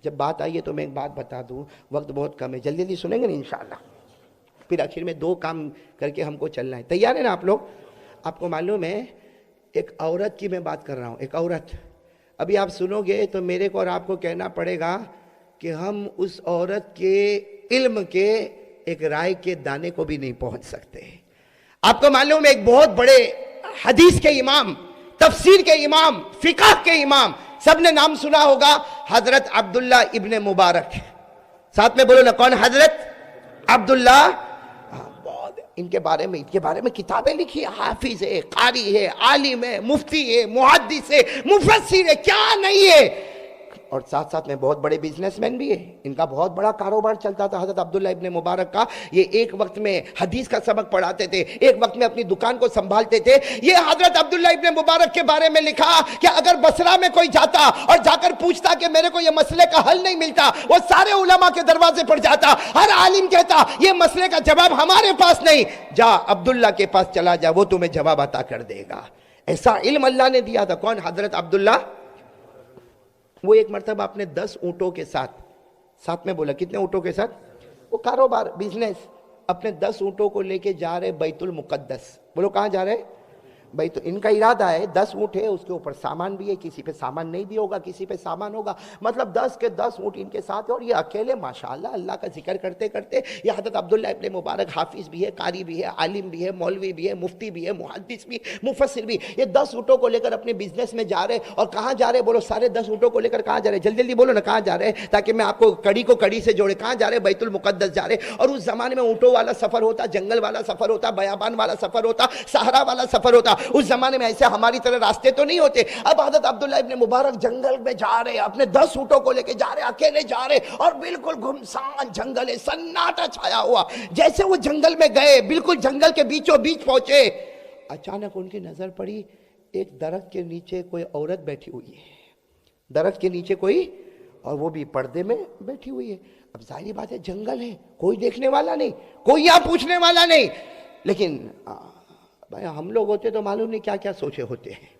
جب بات آئی ہے تو میں ایک بات بتا دوں، وقت بہت کم ہے، جلدی جلدی سنیں گے نا انشاءاللہ، پھر آخر میں 2 کام کر کے ہم کو چلنا ہے۔ تیار ہے نا آپ لوگ؟ آپ کو معلوم ہے ایک عورت کی میں بات کر رہا ہوں، ایک عورت، ابھی آپ سنو گے تو میرے کو اور آپ کو کہنا پڑے گا کہ ہم اس عورت کے علم کے ایک رائے کے دانے کو بھی نہیں پہنچ سکتے۔ آپ کو معلوم ہے ایک بہت بڑے حدیث کے امام، تفسیر کے امام، فقہ کے امام، سب نے نام سنا ہوگا، حضرت عبداللہ ابن مبارک۔ ساتھ میں بولو نا، کون؟ حضرت عبداللہ۔ بہت ان کے بارے میں کتابیں لکھی ہے، حافظ ہے، قاری ہے، عالم ہے، مفتی ہے، محدث ہے، مفسر ہے، کیا نہیں ہے، اور ساتھ ساتھ میں بہت بڑے بزنس مین بھی ہے، ان کا بہت بڑا کاروبار چلتا تھا حضرت عبداللہ ابن مبارک کا۔ یہ ایک وقت میں حدیث کا سبق پڑھاتے تھے، ایک وقت میں اپنی دکان کو سنبھالتے تھے۔ یہ حضرت عبداللہ ابن مبارک کے بارے میں لکھا کہ اگر بصرہ میں کوئی جاتا اور جا کر پوچھتا کہ میرے کو یہ مسئلے کا حل نہیں ملتا، وہ سارے علماء کے دروازے پر جاتا، ہر عالم کہتا یہ مسئلے کا جواب ہمارے پاس نہیں، جا عبداللہ کے پاس چلا جا، وہ تمہیں جواب عطا کر دے گا۔ ایسا علم اللہ نے دیا تھا۔ کون؟ حضرت عبداللہ۔ وہ ایک مرتبہ اپنے 10 اونٹوں کے ساتھ میں بولا کتنے اونٹوں کے ساتھ؟ وہ کاروبار، بزنس، اپنے 10 اونٹوں کو لے کے جا رہے بیت المقدس۔ بولو کہاں جا رہے؟ بیت۔ ان کا ارادہ ہے 10 اونٹ ہے، اس کے اوپر سامان بھی ہے، کسی پہ سامان نہیں بھی ہوگا، کسی پہ سامان ہوگا، مطلب 10 کے 10 اونٹ ان کے ساتھ ہے، اور یہ اکیلے ماشاءاللہ اللہ کا ذکر کرتے کرتے، یہ حضرت عبداللہ ابن مبارک حافظ بھی ہے، قاری بھی ہے، عالم بھی ہے، مولوی بھی ہے، مفتی بھی ہے، محدث بھی، مفسر بھی، یہ 10 اونٹوں کو لے کر اپنے بزنس میں جا رہے، اور کہاں جا رہے؟ بولو سارے 10 اونٹوں کو لے کر کہاں جا رہے؟ جلدی جلدی بولو نا، کہاں جا رہے تاکہ میں آپ کو کڑی سے جوڑے۔ کہاں جا رہے؟ بیت المقدس جا رہے۔ اور اس زمانے میں اونٹوں والا سفر ہوتا، جنگل والا سفر ہوتا، بیابان والا سفر ہوتا، صحرا والا سفر ہوتا۔ اس زمانے میں ایسے ہماری طرح راستے تو نہیں ہوتے۔ اب حضرت عبداللہ ابن مبارک جنگل میں جا رہے، اپنے 10 اونٹوں کو لے کے جا رہے، اکیلے جا رہے، اور بالکل گھمسان جنگل ہے، سناٹا چھایا ہوا۔ جیسے وہ جنگل میں گئے، بالکل جنگل کے بیچوں بیچ پہنچے، اچانک ان کی نظر پڑی ایک درخت کے نیچے کوئی عورت بیٹھی ہوئی ہے، درخت کے نیچے کوئی، اور وہ بھی پردے میں بیٹھی ہوئی ہے۔ اب ظاہری بات ہے جنگل ہے، کوئی دیکھنے والا نہیں، کوئی یہاں پوچھنے والا نہیں، لیکن بھائی ہم لوگ ہوتے تو معلوم نہیں کیا کیا سوچے ہوتے ہیں۔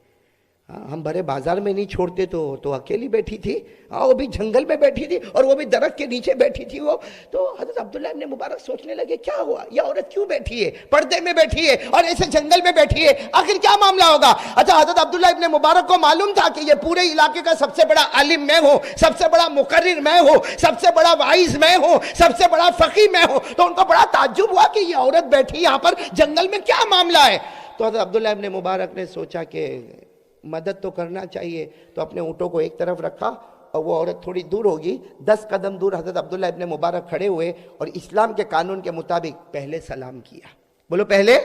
ہم بڑے بازار میں نہیں چھوڑتے تو اکیلی بیٹھی تھی، وہ بھی جنگل میں بیٹھی تھی، اور وہ بھی درخت کے نیچے بیٹھی تھی وہ۔ تو حضرت عبداللہ ابن مبارک سوچنے لگے کیا ہوا، یہ عورت کیوں بیٹھی ہے، پردے میں بیٹھی ہے اور ایسے جنگل میں بیٹھی ہے، آخر کیا معاملہ ہوگا؟ اچھا، حضرت عبداللہ ابن مبارک کو معلوم تھا کہ یہ پورے علاقے کا سب سے بڑا عالم میں ہوں، سب سے بڑا مقرر میں ہوں، سب سے بڑا واعظ میں ہوں، سب سے بڑا فقیہ میں ہوں، تو ان کو بڑا تعجب ہوا کہ یہ عورت بیٹھی یہاں پر جنگل میں، کیا معاملہ ہے؟ تو حضرت عبداللہ ابن مبارک نے سوچا کہ مدد تو کرنا چاہیے، تو اپنے اونٹوں کو ایک طرف رکھا، اور وہ عورت تھوڑی دور ہوگی، 10 قدم دور حضرت عبداللہ ابن مبارک کھڑے ہوئے، اور اسلام کے قانون کے مطابق پہلے سلام کیا۔ بولو پہلے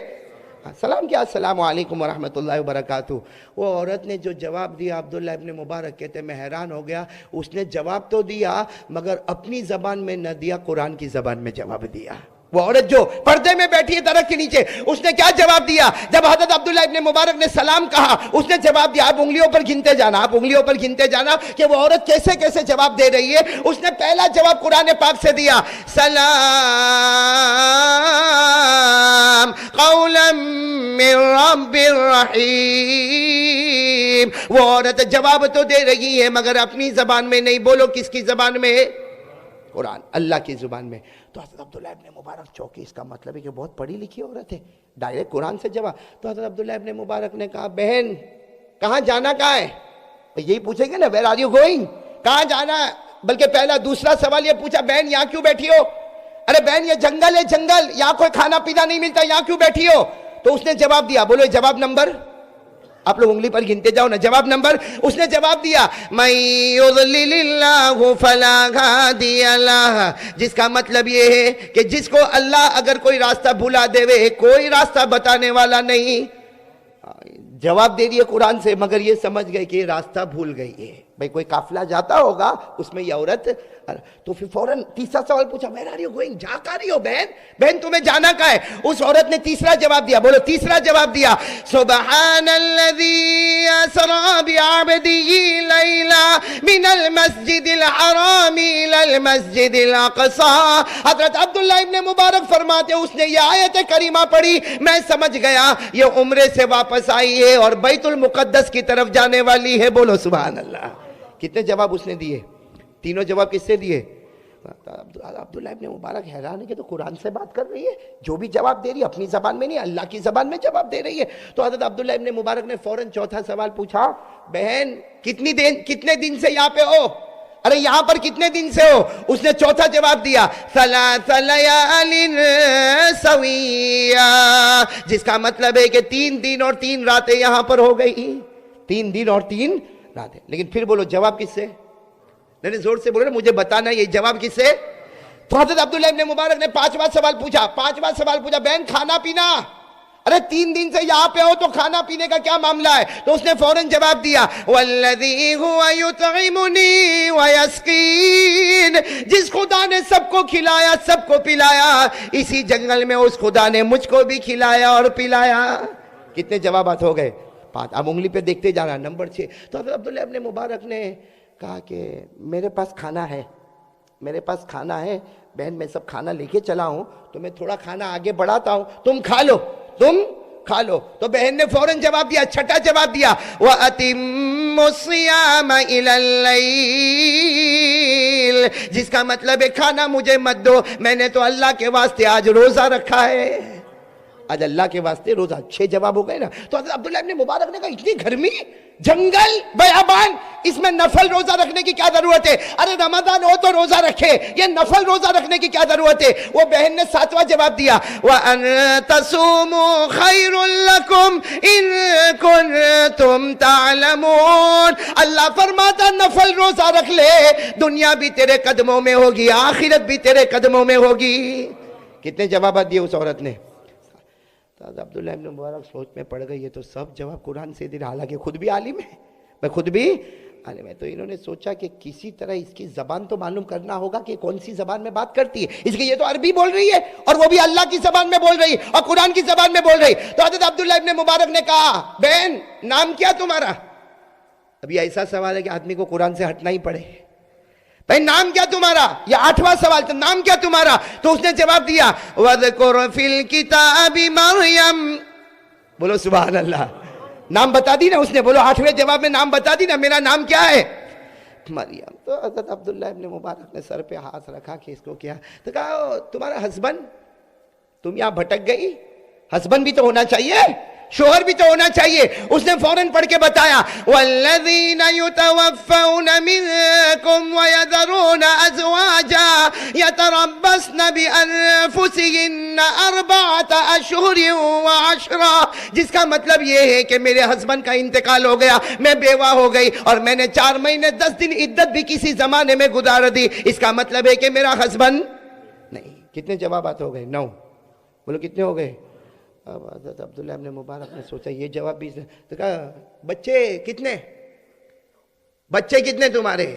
سلام کیا، السلام علیکم ورحمۃ اللہ وبرکاتہ۔ وہ عورت نے جو جواب دیا، عبداللہ ابن مبارک کہتے میں حیران ہو گیا، اس نے جواب تو دیا مگر اپنی زبان میں نہ دیا، قرآن کی زبان میں جواب دیا۔ وہ عورت جو پردے میں بیٹھی ہے درخت کے نیچے، اس نے کیا جواب دیا؟ جب حضرت عبداللہ ابن مبارک نے سلام کہا، اس نے جواب دیا، آپ انگلیوں پر گنتے جانا، آپ انگلیوں پر گنتے جانا کہ وہ عورت کیسے کیسے جواب دے رہی ہے۔ اس نے پہلا جواب قرآن پاک سے دیا، سلام قولا من رب الرحیم۔ وہ عورت جواب تو دے رہی ہے مگر اپنی زبان میں نہیں۔ بولو کس کی زبان میں؟ قرآن، اللہ کی زبان میں۔ تو حضرت عبداللہ ابن مبارک چوکے، اس کا مطلب ہے کہ بہت پڑھی لکھی عورت ہے، ڈائریکٹ قرآن سے جواب۔ تو حضرت عبداللہ ابن مبارک نے کہا، بہن کہاں جانا کہاں ہے؟ یہی پوچھیں گے نا، ویئر آر یو گوئنگ، کہاں جانا ہے؟ بلکہ پہلا دوسرا سوال یہ پوچھا، بہن یہاں کیوں بیٹھی ہو؟ ارے بہن یہ جنگل ہے، جنگل، یہاں کوئی کھانا پینا نہیں ملتا، یہاں کیوں بیٹھی ہو؟ تو اس نے جواب دیا، بولو جواب نمبر، آپ لوگ انگلی پر گنتے جاؤ نا، جواب نمبر، اس نے جواب دیا، من یضلل اللہ فلا ہادی لہ، جس کا مطلب یہ ہے کہ جس کو اللہ اگر کوئی راستہ بھلا دے، کوئی راستہ بتانے والا نہیں۔ جواب دے دیے قرآن سے، مگر یہ سمجھ گئے کہ یہ راستہ بھول گئی ہے۔ بھئی کوئی قافلہ جاتا ہوگا، اس میں یہ عورت، تو پھر فوراً تیسرا سوال پوچھا، ویئر آر یو گوئنگ، جا کہاں رہی ہو بہن تمہیں جانا کہاں ہے؟ اس عورت نے تیسرا جواب دیا، بولو تیسرا جواب دیا، سبحان الذی اسری بعبدہ لیلا من المسجد الحرام الی المسجد الاقصی۔ حضرت عبداللہ ابن مبارک فرماتے اس نے یہ آیت کریمہ پڑھی، میں سمجھ گیا یہ عمرے سے واپس آئی ہے اور بیت المقدس کی طرف جانے والی ہے۔ بولو سبحان اللہ۔ کتنے جواب اس نے دیے؟ تینوں جواب کس سے دیے؟ عبداللہ ابن مبارک حیران ہے کہ تو قرآن سے بات کر رہی ہے، جو بھی جواب دے رہی ہے اپنی زبان میں نہیں، اللہ کی زبان میں جواب دے رہی ہے۔ تو حضرت عبداللہ ابن مبارک نے فوراً چوتھا سوال پوچھا، بہن کتنے دن سے یہاں پہ ہو؟ ارے یہاں پر کتنے دن سے ہو؟ اس نے چوتھا جواب دیا، ثلاث لیال سویہ، جس کا مطلب ہے کہ 3 دن اور 3 راتیں یہاں پر ہو گئی، 3 دن اور 3 راتیں۔ لیکن پھر بولو جواب کس سے؟ نہیں زور سے بولو نا، مجھے بتانا یہ جواب کس سے؟ تو حضرت عبداللہ ابن مبارک نے پانچواں سوال پوچھا، بہن کھانا پینا، ارے 3 دن سے یہاں پہ ہو تو کھانا پینے کا کیا معاملہ ہے؟ تو اس نے فوراً جواب دیا، والذی هو یطعمنی ویسقین، جس خدا نے سب کو کھلایا سب کو پلایا، اسی جنگل میں اس خدا نے مجھ کو بھی کھلایا اور پلایا۔ کتنے جوابات ہو گئے؟ 5۔ اب انگلی پہ دیکھتے جانا، نمبر 6۔ تو حضرت عبداللہ ابن مبارک نے کہا کہ میرے پاس کھانا ہے بہن، میں سب کھانا لے کے چلا ہوں، تو میں تھوڑا کھانا آگے بڑھاتا ہوں، تم کھا لو۔ تو بہن نے فوراً جواب دیا، چھٹا جواب دیا، وَأَتِمُّ الصِّيَامَ إِلَى اللَّيْلِ، جس کا مطلب ہے کھانا مجھے مت دو، میں نے تو اللہ کے واسطے آج روزہ رکھا ہے، آج اللہ کے واسطے روزہ۔ 6 جواب ہو گئے نا۔ تو حضرت عبداللہ ابن مبارک نے کہا اتنی گرمی، جنگل، بیابان، اس میں نفل روزہ رکھنے کی کیا ضرورت ہے؟ ارے رمضان ہو تو روزہ رکھے، یہ نفل روزہ رکھنے کی کیا ضرورت ہے؟ وہ بہن نے 7واں جواب دیا، وَأَن تَصُومُوا خَيْرٌ لَكُمْ إِن كُنتُمْ تَعْلَمُونَ، اللہ فرماتا نفل روزہ رکھ لے، دنیا بھی تیرے قدموں میں ہوگی، آخرت بھی تیرے قدموں میں ہوگی۔ کتنے جوابات دیے اس عورت نے؟ عبداللہ ابن مبارک سوچ میں پڑ گئی، یہ تو سب جواب قرآن سے دے رہا، حالانکہ خود بھی عالم ہے، میں خود بھی عالم ہے۔ تو انہوں نے سوچا کہ کسی طرح اس کی زبان تو معلوم کرنا ہوگا کہ کون سی زبان میں بات کرتی ہے، اس کے یہ تو عربی بول رہی ہے اور وہ بھی اللہ کی زبان میں بول رہی اور قرآن کی زبان میں بول رہی۔ تو حضرت عبداللہ ابن مبارک نے کہا، بہن نام کیا تمہارا؟ اب یہ ایسا سوال ہے کہ آدمی کو قرآن سے ہٹنا ہی پڑے، بھائی نام کیا تمہارا؟ یہ 8واں سوال تھا، نام کیا تمہارا؟ تو اس نے جواب دیا، وَذْكُرْ فِي الْكِتَابِ مَرْيَمْ، بولو سبحان اللہ، نام بتا دی نا اس نے، بولو 8ویں جواب میں نام بتا دی نا، میرا نام کیا ہے؟ مریم۔ تو حضرت عبداللہ ابن مبارک نے سر پہ ہاتھ رکھا کہ اس کو کیا؟ تو کہا تمہارا ہسبینڈ، تم یہاں بھٹک گئی، ہسبینڈ بھی تو ہونا چاہیے، شوہر بھی تو ہونا چاہیے۔ اس نے فوراً پڑھ کے بتایا، وَالَّذِينَ يُتَوَفَّوْنَ مِنْكُمْ وَيَذَرُونَ أَزْوَاجًا يَتَرَبَّصْنَ بِأَنفُسِهِنَّ 4 أَشْهُرٍ و10، جس کا مطلب یہ ہے کہ میرے ہسبینڈ کا انتقال ہو گیا، میں بیوہ ہو گئی اور میں نے 4 مہینے 10 دن عدت بھی کسی زمانے میں گزار دی، اس کا مطلب ہے کہ میرا ہسبینڈ نہیں۔ کتنے جوابات ہو گئے؟ 9۔ بولو کتنے ہو گئے؟ اب حضرت عبداللہ ابن مبارک نے سوچا یہ جواب بھی، تو کہا بچے کتنے تمہارے؟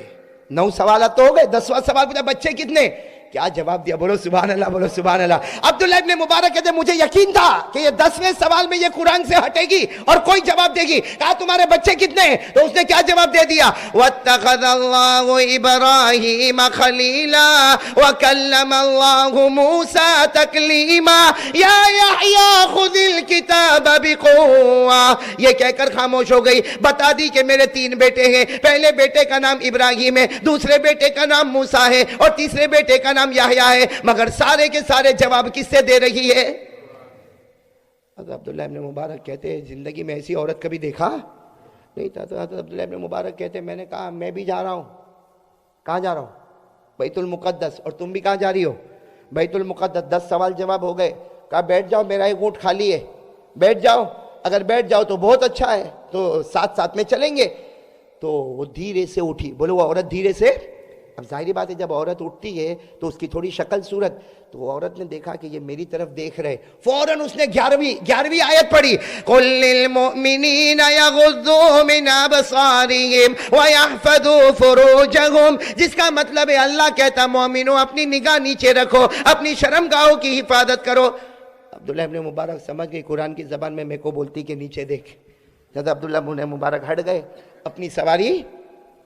9 سوالات تو ہو گئے، 10واں سوال پوچھا بچے کتنے؟ کیا جواب دیا؟ بولو سبحان اللہ، بولو سبحان اللہ۔ عبداللہ ابن مبارک کہتے مجھے یقین تھا کہ یہ 10ویں سوال میں یہ قرآن سے ہٹے گی اور کوئی جواب دے گی۔ کہا تمہارے بچے کتنے ہیں؟ تو اس نے کیا جواب دے دیا، وَاتَّخَذَ اللَّهُ إِبْرَاهِيمَ خَلِيلًا وَكَلَّمَ اللَّهُ مُوسَىٰ تَكْلِيمًا يَا يَحْيَىٰ خُذِ الْكِتَابَ بِقُوَّةٍ، یہ کہہ کر خاموش ہو گئی، بتا دی کہ میرے 3 بیٹے ہیں، پہلے بیٹے کا نام ابراہیم ہے، دوسرے بیٹے کا نام موسیٰ ہے اور تیسرے بیٹے کا نام یحییٰ ہے، مگر سارے کے سارے جواب کس سے دے رہی ہے؟ حضرت عبداللہ ابن مبارک کہتے ہیں زندگی میں ایسی عورت کبھی دیکھا نہیں تھا۔ تو حضرت عبداللہ ابن مبارک کہتے ہیں میں نے کہا میں بھی جا رہا ہوں۔ کہاں جا رہا ہوں؟ بیت المقدس۔ اور تم بھی کہاں جا رہی ہو؟ بیت المقدس۔ 10 سوال جواب ہو گئے۔ کہا بیٹھ جاؤ، میرا ایک اونٹ خالی ہے، بیٹھ جاؤ، اگر بیٹھ جاؤ تو بہت اچھا ہے، تو ساتھ میں چلیں گے۔ تو وہ دھیرے سے اٹھی، بولو وہ عورت دھیرے سے۔ اب ظاہری بات ہے جب عورت اٹھتی ہے تو اس کی تھوڑی شکل صورت، تو وہ عورت نے دیکھا کہ یہ میری طرف دیکھ رہے، فوراً اس نے 11ویں آیت پڑھی، قُلْ لِلْمُؤْمِنِينَ يَغُضُّوا مِنْ أَبْصَارِهِمْ وَيَحْفَظُوا فُرُوجَهُمْ، جس کا مطلب ہے اللہ کہتا مومنوں اپنی نگاہ نیچے رکھو، اپنی شرمگاہوں کی حفاظت کرو۔ عبداللہ ابن مبارک سمجھ گئی قرآن کی زبان میں کو بولتی کہ نیچے دیکھ۔ جب عبداللہ ابن مبارک ہٹ گئے، اپنی سواری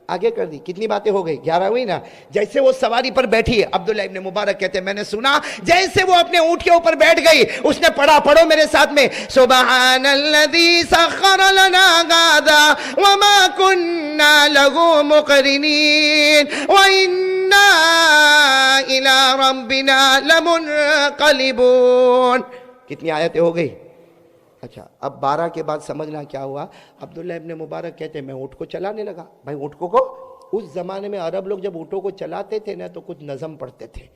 آگے کر دی. کتنی باتیں ہو گئی؟ 11 ہوئی نا. جیسے وہ سواری پر بیٹھی ہے, عبداللہ ابن مبارک کہتے ہیں میں نے سنا جیسے وہ اپنے اونٹ کے اوپر بیٹھ گئی, اس نے پڑھا, پڑھو میرے ساتھ میں, سبحان الذی سخر لنا ھذا وما كنا له مقرنین وإنا إلی ربنا لمنقلبون. کتنی آیتیں ہو گئی؟ اچھا, اب 12 کے بعد سمجھنا کیا ہوا. عبداللہ ابن مبارک کہتے ہیں میں اونٹ کو چلانے لگا. بھائی اونٹوں کو اس زمانے میں عرب لوگ جب اونٹوں کو چلاتے تھے نا تو کچھ نظم پڑھتے تھے,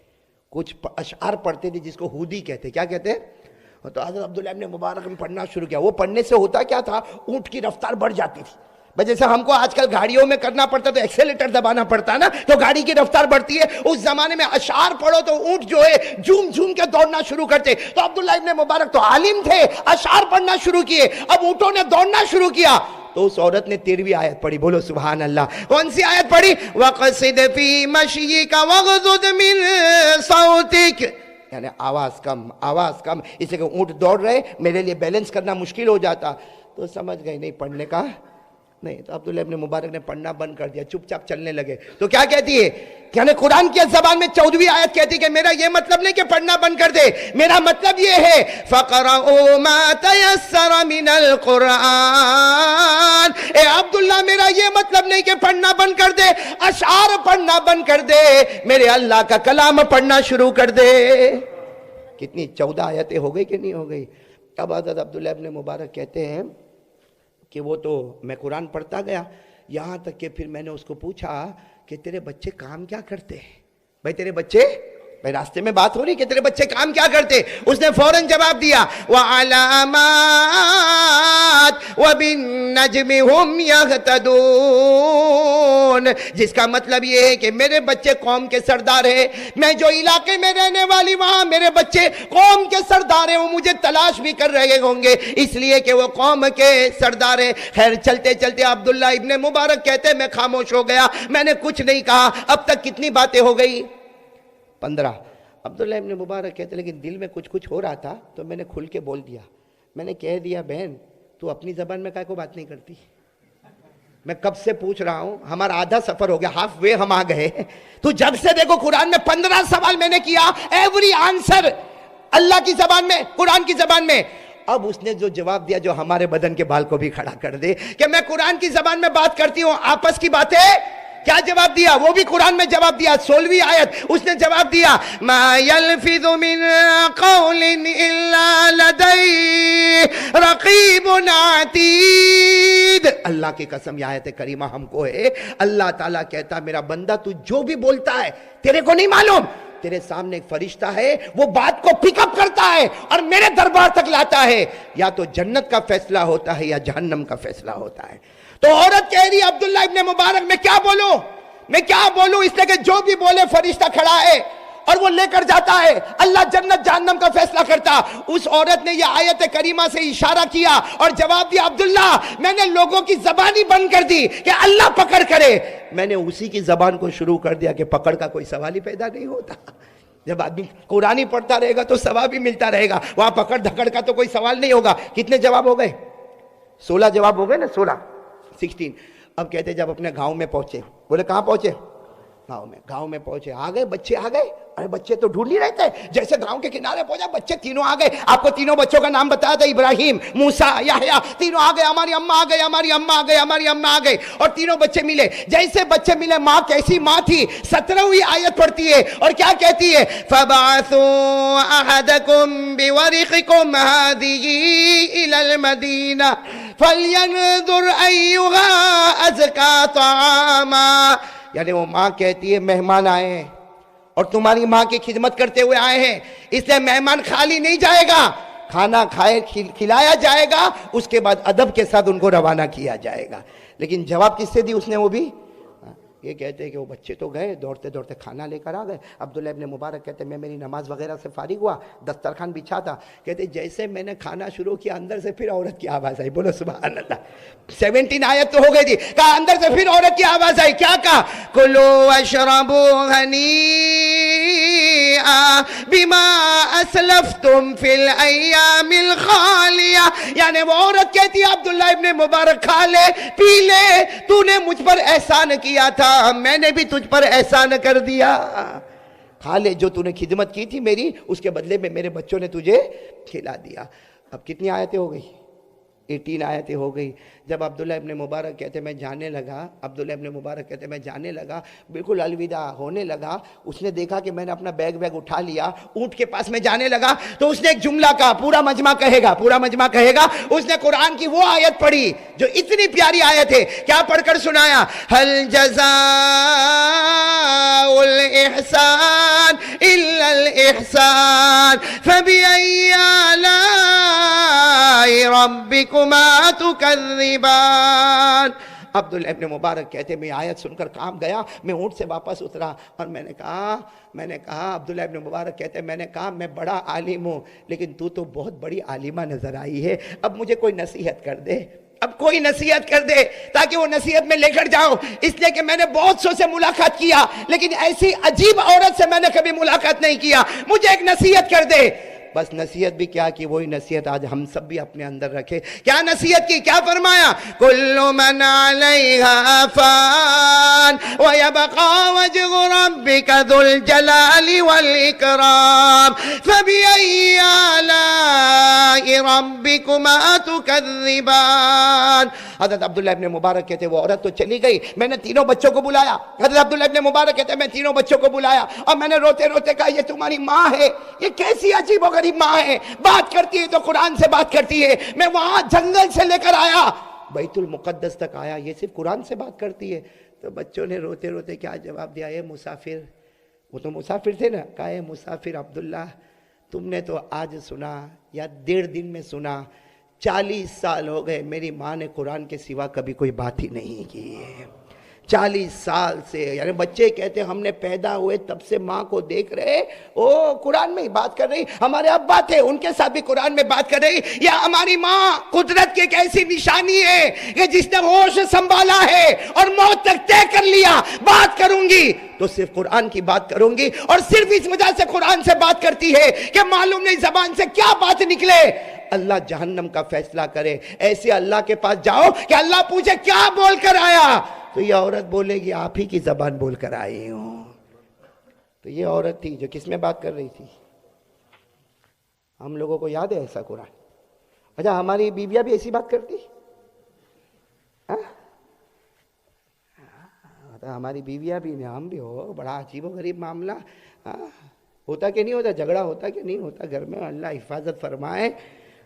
کچھ اشعار پڑھتے تھے جس کو ہودی کہتے. کیا کہتے ہیں؟ تو حضرت عبداللہ ابن مبارک نے پڑھنا شروع کیا. وہ پڑھنے سے ہوتا کیا تھا, اونٹ کی رفتار بڑھ جاتی تھی. بھائی جیسے ہم کو آج کل گاڑیوں میں کرنا پڑتا تو ایکسیلیٹر دبانا پڑتا ہے نا, تو گاڑی کی رفتار بڑھتی ہے. اس زمانے میں اشعار پڑھو تو اونٹ جو ہے جھوم جھوم کے دوڑنا شروع کرتے. تو عبداللہ ابن مبارک تو عالم تھے, اشعار پڑھنا شروع کیے. اب اونٹوں نے دوڑنا شروع کیا تو اس عورت نے 13ویں آیت پڑھی. بولو سبحان اللہ. کون سی آیت پڑھی؟ وَقَصِدْ فِي مَشْيِكَ وَغْضُضْ مِنْ صَوْتِكَ, یعنی آواز کم, آواز کم. اس لیے کہ اونٹ دوڑ رہے, میرے لیے بیلنس کرنا مشکل ہو جاتا. تو سمجھ گئے نہیں پڑھنے کا نہیں. تو عبداللہ ابن مبارک نے پڑھنا بند کر دیا, چپ چاپ چلنے لگے. تو کیا کہتی ہے, یعنی قرآن کی زبان میں 14ویں آیت کہتی ہے کہ میرا یہ مطلب نہیں کہ پڑھنا بند کر دے, میرا مطلب یہ ہے فَقَرَؤُوا مَا تَيَسَّرَ مِنَ الْقُرْآنِ. اے عبداللہ میرا یہ مطلب نہیں کہ پڑھنا بند کر دے, اشعار پڑھنا بند کر دے, میرے اللہ کا کلام پڑھنا شروع کر دے. کتنی 14 آیتیں ہو گئی کہ نہیں ہو گئی؟ اب حضرت عبداللہ ابن مبارک کہتے ہیں کہ وہ تو میں قرآن پڑھتا گیا, یہاں تک کہ پھر میں نے اس کو پوچھا کہ تیرے بچے کام کیا کرتے ہیں؟ بھائی تیرے بچے, بھائی راستے میں بات ہو رہی کہ تیرے بچے کام کیا کرتے؟ اس نے فوراً جواب دیا وَعَلَامَاتٍ وَبِالنَّجْمِ هُمْ يَهْتَدُونَ, جس کا مطلب یہ ہے کہ میرے بچے قوم کے سردار ہیں. میں جو علاقے میں رہنے والی وہاں میرے بچے قوم کے سردار ہیں, وہ مجھے تلاش بھی کر رہے ہوں گے اس لیے کہ وہ قوم کے سردار ہیں. خیر چلتے چلتے عبداللہ ابن مبارک کہتے میں خاموش ہو گیا, میں نے کچھ نہیں کہا. اب تک کتنی باتیں ہو گئی؟ 15. عبداللہ ابن مبارک کہتے لیکن دل میں کچھ ہو رہا تھا تو میں نے کھل کے بول دیا. میں نے کہہ دیا بہن تو اپنی زبان میں کائے کو بات نہیں کرتی؟ میں کب سے پوچھ رہا ہوں, ہمارا آدھا سفر ہو گیا, ہاف وے ہم آ گئے. تو جب سے دیکھو قرآن میں 15 سوال میں نے کیا, ایوری آنسر اللہ کی زبان میں, قرآن کی زبان میں. اب اس نے جو جواب دیا جو ہمارے بدن کے بال کو بھی کھڑا کر دے کہ میں قرآن کی زبان میں بات کرتی ہوں, آپس کی باتیں. کیا جواب دیا؟ وہ بھی قرآن میں جواب دیا. 16ویں آیت اس نے جواب دیا ما يلفظ من قول الا لديه رقيب عتيد. اللہ کی قسم یہ آیت کریمہ ہم کو ہے, اللہ تعالیٰ کہتا میرا بندہ تو جو بھی بولتا ہے تیرے کو نہیں معلوم, تیرے سامنے ایک فرشتہ ہے وہ بات کو پک اپ کرتا ہے اور میرے دربار تک لاتا ہے. یا تو جنت کا فیصلہ ہوتا ہے یا جہنم کا فیصلہ ہوتا ہے. تو عورت کہہ رہی عبداللہ ابن مبارک میں کیا بولوں, میں کیا بولوں, اس لیے کہ جو بھی بولے فرشتہ کھڑا ہے اور وہ لے کر جاتا ہے, اللہ جنت جہنم کا فیصلہ کرتا. اس عورت نے یہ آیت کریمہ سے اشارہ کیا اور جواب دیا عبداللہ میں نے لوگوں کی زبان ہی بند کر دی کہ اللہ پکڑ کرے, میں نے اسی کی زبان کو شروع کر دیا کہ پکڑ کا کوئی سوال ہی پیدا نہیں ہوتا. جب آدمی قرآن ہی پڑھتا رہے گا تو ثواب ہی ملتا رہے گا, وہاں پکڑ دھکڑ کا تو کوئی سوال نہیں ہوگا. کتنے جواب ہو گئے؟ 16 جواب ہو گئے نا, 16. اب کہتے جب اپنے گاؤں میں پہنچے, بولے کہاں پہنچے؟ گاؤں میں پہنچے. آ گئے بچے, آ گئے. ارے بچے تو ڈھونڈ ہی رہتے, جیسے گاؤں کے کنارے پہنچا بچے تینوں آ گئے. آپ کو تینوں بچوں کا نام بتایا تھا, ابراہیم, موسیٰ, یحییٰ. تینوں آ گئے, ہماری اماں آ گئی, ہماری اماں آ گئی, ہماری اماں آ گئی. اور تینوں بچے ملے. جیسے بچے ملے, ماں کیسی ماں تھی, 17ویں آیت پڑھتی ہے اور کیا کہتی ہے فَبَعَثُوا أَحَدَكُمْ بِوَرِقِكُمْ هَذِهِ إِلَى الْمَدِينَةِ فَلْيَنْظُرْ أَيُّهَا أَزْكَىٰ طَعَامًا. یعنی وہ ماں کہتی ہے مہمان آئے ہیں اور تمہاری ماں کی خدمت کرتے ہوئے آئے ہیں, اس لیے مہمان خالی نہیں جائے گا, کھانا کھلایا جائے گا, اس کے بعد ادب کے ساتھ ان کو روانہ کیا جائے گا. لیکن جواب کس سے دی اس نے؟ وہ بھی یہ کہتے ہیں کہ وہ بچے تو گئے دوڑتے دوڑتے کھانا لے کر آ گئے. عبداللہ ابن مبارک کہتے ہیں میں میری نماز وغیرہ سے فارغ ہوا, دسترخوان بچھا تھا. کہتے جیسے میں نے کھانا شروع کیا اندر سے پھر عورت کی آواز آئی. بولو سبحان اللہ. 17 آیت تو ہو گئی تھی, کہا اندر سے پھر عورت کی آواز آئی. کیا کہا؟ کلوا واشربوا ہنیئا هنيئا بما اسلفتم في الايام الخاليه. یعنی وہ عورت کہتی ہے عبداللہ ابن مبارک کھا لے پی لے، تو نے مجھ پر احسان کیا تھا، میں نے بھی تجھ پر احسان کر دیا، کھا لے، جو تو نے خدمت کی تھی میری اس کے بدلے میں میرے بچوں نے تجھے کھلا دیا۔ اب کتنی آیتیں ہو گئی؟ 18 آیتیں ہو گئی۔ جب عبداللہ ابن مبارک کہتے میں جانے لگا، عبداللہ ابن مبارک کہتے میں جانے لگا، بالکل الوداع ہونے لگا، اس نے دیکھا کہ میں نے اپنا بیگ اٹھا لیا، اونٹ کے پاس میں جانے لگا تو اس نے ایک جملہ کہا، پورا مجمع کہے گا، اس نے قرآن کی وہ آیت پڑھی جو اتنی پیاری آیت ہے، کیا پڑھ کر سنایا؟ هل جزاء الإحسان إلا الإحسان فبأي آلاء ربكما تكذبان۔ عبداللہ ابن مبارک کہتے میں آیت سن کر کام گیا، میں اونٹ سے واپس اترا اور میں نے کہا عبداللہ ابن مبارک کہتے میں نے کہا میں بڑا عالم ہوں لیکن تو بہت بڑی عالمہ نظر آئی ہے، اب مجھے کوئی نصیحت کر دے، اب کوئی نصیحت کر دے تاکہ وہ نصیحت میں لے کر جاؤں، اس لیے کہ میں نے بہت سو سے ملاقات کیا لیکن ایسی عجیب عورت سے میں نے کبھی ملاقات نہیں کیا، مجھے ایک نصیحت کر دے۔ بس نصیحت بھی کیا کی، وہی نصیحت آج ہم سب بھی اپنے اندر رکھے۔ کیا نصیحت کی، کیا فرمایا؟ کل من علیہا فان ویبقى وجہ ربک ذو الجلال والاکرام فبأي آلاء ربکما تکذبان۔ حضرت عبداللہ ابن مبارک کہتے وہ عورت تو چلی گئی، میں نے تینوں بچوں کو بلایا، حضرت عبداللہ ابن مبارک کہتے میں تینوں بچوں کو بلایا اور میں نے روتے روتے کہا یہ تمہاری ماں ہے، یہ کیسی عجیب و غریب ماں ہے، بات کرتی ہے تو قرآن سے بات کرتی ہے، میں وہاں جنگل سے لے کر آیا بیت المقدس تک آیا، یہ صرف قرآن سے بات کرتی ہے۔ تو بچوں نے روتے روتے کیا جواب دیا؟ اے مسافر، وہ تو مسافر تھے نا، کہا اے مسافر عبداللہ تم نے تو آج سنا یا 1.5 دن میں سنا، 40 سال ہو گئے میری ماں نے قرآن کے سوا کبھی کوئی بات ہی نہیں کی ہے، 40 سال سے، یعنی بچے کہتے ہم نے پیدا ہوئے تب سے ماں کو دیکھ رہے، او قرآن میں ہی بات کر رہی، ہمارے ابا تھے ان کے ساتھ بھی قرآن میں بات کر رہی، یا ہماری ماں قدرت کی ایک ایسی نشانی ہے کہ جس نے ہوش سنبھالا ہے اور موت تک طے کر لیا بات کروں گی تو صرف قرآن کی بات کروں گی، اور صرف اس وجہ سے قرآن سے بات کرتی ہے کہ معلوم نہیں زبان سے کیا بات نکلے، اللہ جہنم کا فیصلہ کرے۔ ایسے اللہ کے پاس جاؤ کہ اللہ پوچھے کیا بول کر آیا، تو یہ عورت بولے گی آپ ہی کی زبان بول کر آئی ہوں۔ تو یہ عورت تھی جو کس میں بات کر رہی تھی؟ ہم لوگوں کو یاد ہے ایسا قرآن؟ اچھا ہماری بیویاں بھی ایسی بات کرتی؟ ہماری بیویاں بھی، ہم بھی ہو، بڑا عجیب و غریب معاملہ ہوتا کہ نہیں ہوتا، جھگڑا ہوتا کہ نہیں ہوتا گھر میں، اللہ حفاظت فرمائے۔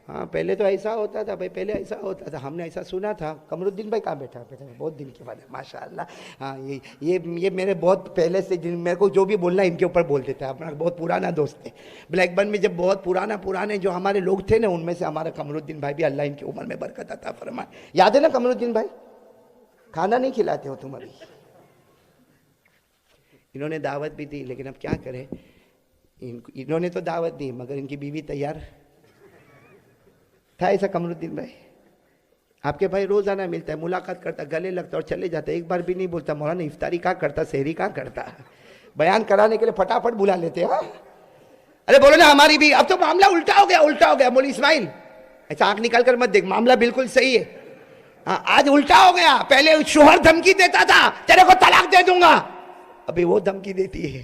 ہاں پہلے تو ایسا ہوتا تھا بھائی، پہلے ایسا ہوتا تھا، ہم نے ایسا سنا تھا۔ قمرالدین بھائی کہاں بیٹھا بہت دن کے بعد ہے ماشاءاللہ۔ ہاں یہ میرے بہت پہلے سے میرے کو جو بھی بولنا ہے ان کے اوپر بول دیتا ہے، اپنا بہت پرانا دوست ہے۔ بلیک بن میں جب بہت پرانے جو ہمارے لوگ تھے نا، ان میں سے ہمارا قمرالدین بھائی بھی، اللہ ان کی عمر میں برکت عطا فرمائے۔ یاد ہے نا قمرالدین بھائی؟ کھانا نہیں کھلاتے ہو تم ابھی؟ انہوں نے دعوت بھی دی لیکن اب کیا کریں، انہوں نے تو دعوت دی مگر ان کی بیوی تیار تھا۔ ایسا قمرالدین بھائی آپ کے بھائی روزانہ ملتا ہے، ملاقات کرتا، گلے لگتا اور چلے جاتا، ایک بار بھی نہیں بولتا مولانا افطاری کہاں کرتا، سحری کہاں کرتا، بیان کرانے کے لیے پھٹافٹ بلا لیتے۔ ہاں ارے بولو نا ہماری بھی، اب تو معاملہ الٹا ہو گیا مولوی اسماعیل، ایسا آنکھ نکال کر مت دیکھ، معاملہ بالکل صحیح ہے۔ ہاں آج الٹا ہو گیا، پہلے شوہر دھمکی دیتا تھا تیرے کو طلاق دے دوں گا، ابھی وہ دھمکی دیتی ہے۔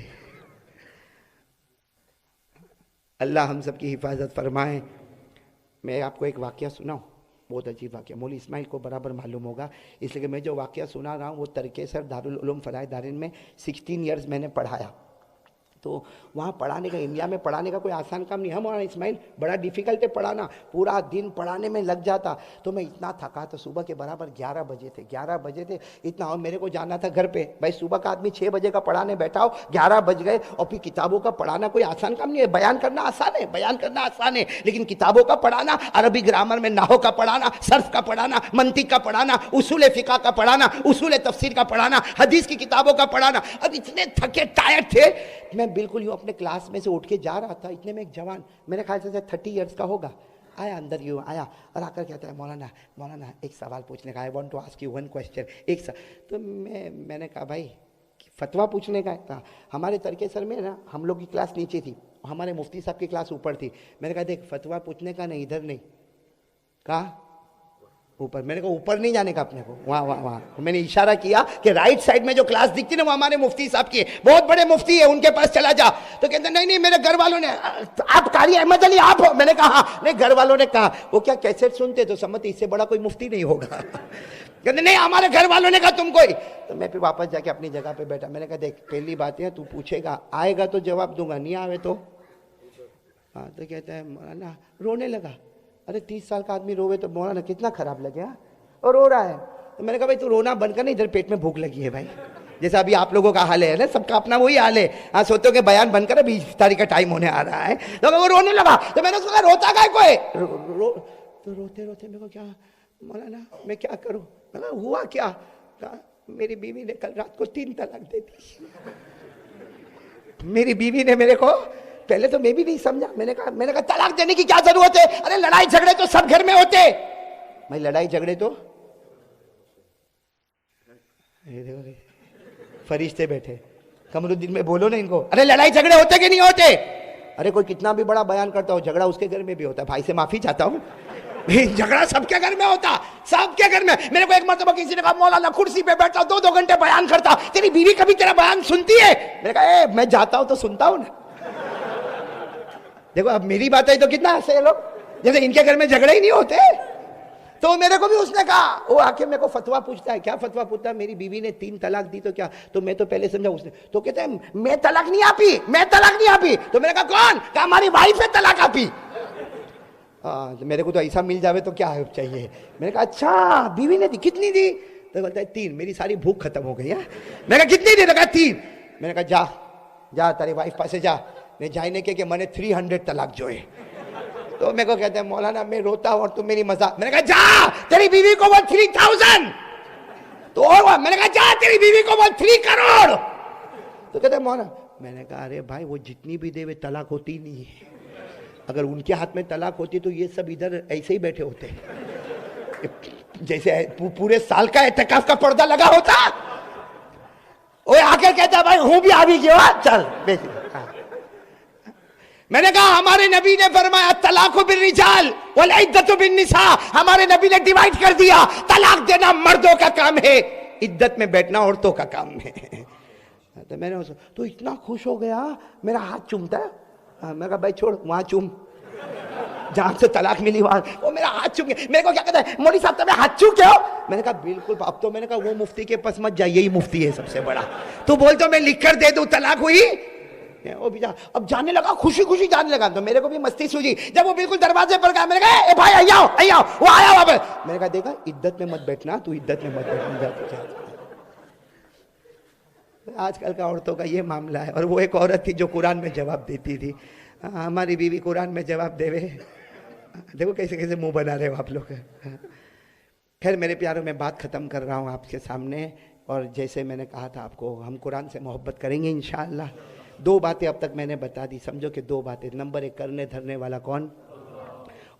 اللہ ہم سب کی حفاظت فرمائے۔ میں آپ کو ایک واقعہ سناؤں، بہت عجیب واقعہ، مولوی اسماعیل کو برابر معلوم ہوگا، اس لیے کہ میں جو واقعہ سنا رہا ہوں وہ ترکیسر دارالعلوم فرائے دارین میں 16 ایئرز میں نے پڑھایا۔ تو وہاں پڑھانے کا، انڈیا میں پڑھانے کا کوئی آسان کام نہیں ہے مولانا اسماعیل، بڑا ڈیفیکلٹ ہے پڑھانا، پورا دن پڑھانے میں لگ جاتا۔ تو میں اتنا تھکا تھا، صبح کے برابر 11 بجے تھے اتنا، اور میرے کو جانا تھا گھر پہ۔ بھائی صبح کا آدمی 6 بجے کا پڑھانے بیٹھا ہو، 11 بج گئے، اور پھر کتابوں کا پڑھانا کوئی آسان کام نہیں ہے۔ بیان کرنا آسان ہے لیکن کتابوں کا پڑھانا، عربی گرامر میں نحو کا پڑھانا، صرف کا پڑھانا، منطق کا پڑھانا، اصول فقہ کا پڑھانا، اصول تفسیر کا پڑھانا، حدیث کی کتابوں کا پڑھانا، اب اتنے تھکے ٹائرڈ تھے، میں بالکل یوں اپنے کلاس میں سے اٹھ کے جا رہا تھا، اتنے میں ایک جوان میرے خیال سے 30 ایئرز کا ہوگا، آیا اندر، یوں آیا اور آ کر کہتا ہے مولانا ایک سوال پوچھنے کا، I want to ask you one question۔ تو میں نے کہا بھائی فتوا پوچھنے کا تھا. ہمارے ترکیسر میں نا ہم لوگ کی کلاس نیچے تھی, ہمارے مفتی صاحب کی کلاس اوپر تھی. میں نے کہا دیکھ فتوا پوچھنے کا نہیں, ادھر نہیں, کہا اوپر. میں نے کہا اوپر نہیں جانے کا اپنے کو, وہاں وہاں وہاں. میں نے اشارہ کیا کہ رائٹ سائڈ میں جو کلاس دکھتی نا وہ ہمارے مفتی صاحب کی ہے, بہت بڑے مفتی ہے, ان کے پاس چلا جا. تو کہتے نہیں نہیں میرے گھر والوں نے, آپ قاری احمد علی آپ ہو؟ میں نے کہا ہاں. نہیں گھر والوں نے کہا. وہ کیا کیسٹ سنتے تو سمجھتے اس سے بڑا کوئی مفتی نہیں ہوگا. کہتے نہیں ہمارے گھر والوں نے کہا تم کوئی. تو میں پھر واپس جا کے اپنی جگہ پہ بیٹھا. میں نے کہا دیکھ پہلی بات ہے تو پوچھے گا, آئے گا تو جواب دوں گا, نہیں آئے تو ہاں. تو کہتا ہے مولانا رونے لگا. ارے 30 سال کا آدمی روے تو مولانا کتنا خراب لگے, اور رو رہا ہے. تو میں نے کہا بھائی تو رونا بند کر, نہیں ادھر پیٹ میں بھوک لگی ہے بھائی, جیسا ابھی آپ لوگوں کا حال ہے نا, سب کا اپنا وہی حال ہے. ہاں سوچتے ہو کہ بیان بند کر, ابھی افطاری کا ٹائم ہونے آ رہا ہے. تو وہ رونے لگا. تو میں نے اس کو کہا روتا کا ہے کوئی؟ تو روتے روتے میرے کو کیا مولانا میں کیا کروں. میں کہا ہوا کیا؟ کہا میری بیوی نے کل رات کو 3 طلاق دے دی. میری بیوی نے میرے کو, پہلے تو میں بھی نہیں سمجھا. میں نے کہا طلاق دینے کی کیا ضرورت ہے؟ ارے لڑائی جھگڑے تو سب گھر میں ہوتے. میں لڑائی جھگڑے تو فرشتے بیٹھے, قمرالدین میں بولو نا ان کو, ارے لڑائی جھگڑے ہوتے کہ نہیں ہوتے؟ ارے کوئی کتنا بھی بڑا بیان کرتا ہو, جھگڑا اس کے گھر میں بھی ہوتا ہے. بھائی سے معافی چاہتا ہوں, جھگڑا سب کے گھر میں ہوتا, سب کے گھر میں. میرے کو ایک مرتبہ کسی نے کہا مولانا کرسی پہ بیٹھا 2 گھنٹے بیان کرتا, تیری بیوی کبھی تیرا بیان سنتی ہے؟ میں نے کہا میں جاتا ہوں تو سنتا ہوں نا. دیکھو اب میری بات ہے تو کتنا ہنسے یہ لوگ, جیسے ان کے گھر میں جھگڑے ہی نہیں ہوتے. تو میرے کو بھی اس نے کہا, وہ آ کے میرے کو فتوا پوچھتا ہے. کیا فتوا پوچھتا ہے؟ میری بیوی نے 3 طلاق دی تو کیا؟ تو میں تو پہلے سمجھا. اس نے تو کہتا ہے میں طلاق نہیں آپی, میں طلاق نہیں آپی. تو میں نے کہا کون؟ کہا ہماری وائف ہے طلاق آپی. میرے کو تو ایسا مل جاوے تو کیا چاہیے. میں نے کہا اچھا بیوی نے دی, کتنی دی؟ تو بولتا ہے 3. میری ساری بھوک ختم ہو گئی ہے. میں نے کہا کتنی دی؟ تو کہا 3. میں نے کہا جا جا تیری وائف پاس جا. میں جائنے کے میں نے 300 طلاق جو ہے. تو میرے کو کہتے ہیں مولانا میں روتا ہوں اور تم میری مزاق. میں نے کہا جا تیری بیوی کو بول 3000. تو اور میں نے کہا جا تیری بیوی کو بول 3 کروڑ. تو کہتے ہیں مولانا. میں نے کہا ارے بھائی وہ جتنی بھی دے طلاق ہوتی نہیں ہے. اگر ان کے ہاتھ میں طلاق ہوتی تو یہ سب ادھر ایسے ہی بیٹھے ہوتے, جیسے پورے سال کا اعتکاف کا پردہ لگا ہوتا. وہ آ کر کہتا بھائی ہوں بھی آ بھی گیا, چل بیٹھ. میں نے کہا ہمارے نبی نے فرمایا طلاق بالرجال والعدت بالنساء. ہمارے نبی نے ڈیوائیڈ کر دیا, طلاق دینا مردوں کا کام ہے, عدت میں بیٹھنا عورتوں کا کام ہے. تو میں نے تو اتنا خوش ہو گیا, میرا ہاتھ چومتا ہے. میں نے کہا بھائی چھوڑ, وہاں چوم جہاں سے طلاق ملی وہاں. وہ میرا ہاتھ چوم گیا. میرے کو کیا کہتا ہے مولوی صاحب تمہیں ہاتھ چوم کیا ہو؟ میں نے کہا بالکل. اب تو میں نے کہا وہ مفتی کے پاس مت جائے, یہی مفتی ہے سب سے بڑا. تو بول تو میں لکھ کر دے دوں طلاق ہوئی. اب جانے لگا, خوشی خوشی جانے لگا. تو میرے کو بھی مستی سوجی. جب وہ بالکل دروازے پر گیا, میں نے کہا اے بھائی آئی آؤ. وہ آیا واپس. میں نے کہا دیکھا عدت میں مت بیٹھنا, تو عدت میں مت بیٹھنا. آج کل کا عورتوں کا یہ معاملہ ہے. اور وہ ایک عورت تھی جو قرآن میں جواب دیتی تھی. ہماری بیوی قرآن میں جواب دے وے. دیکھو کیسے کیسے منہ بنا رہے ہو آپ لوگ. خیر میرے پیاروں, میں بات ختم کر رہا ہوں آپ کے سامنے. اور جیسے میں نے کہا تھا آپ کو, ہم قرآن سے محبت کریں گے انشاءاللہ. 2 باتیں اب تک میں نے بتا دی, سمجھو کہ 2 باتیں. نمبر 1 کرنے دھرنے والا کون,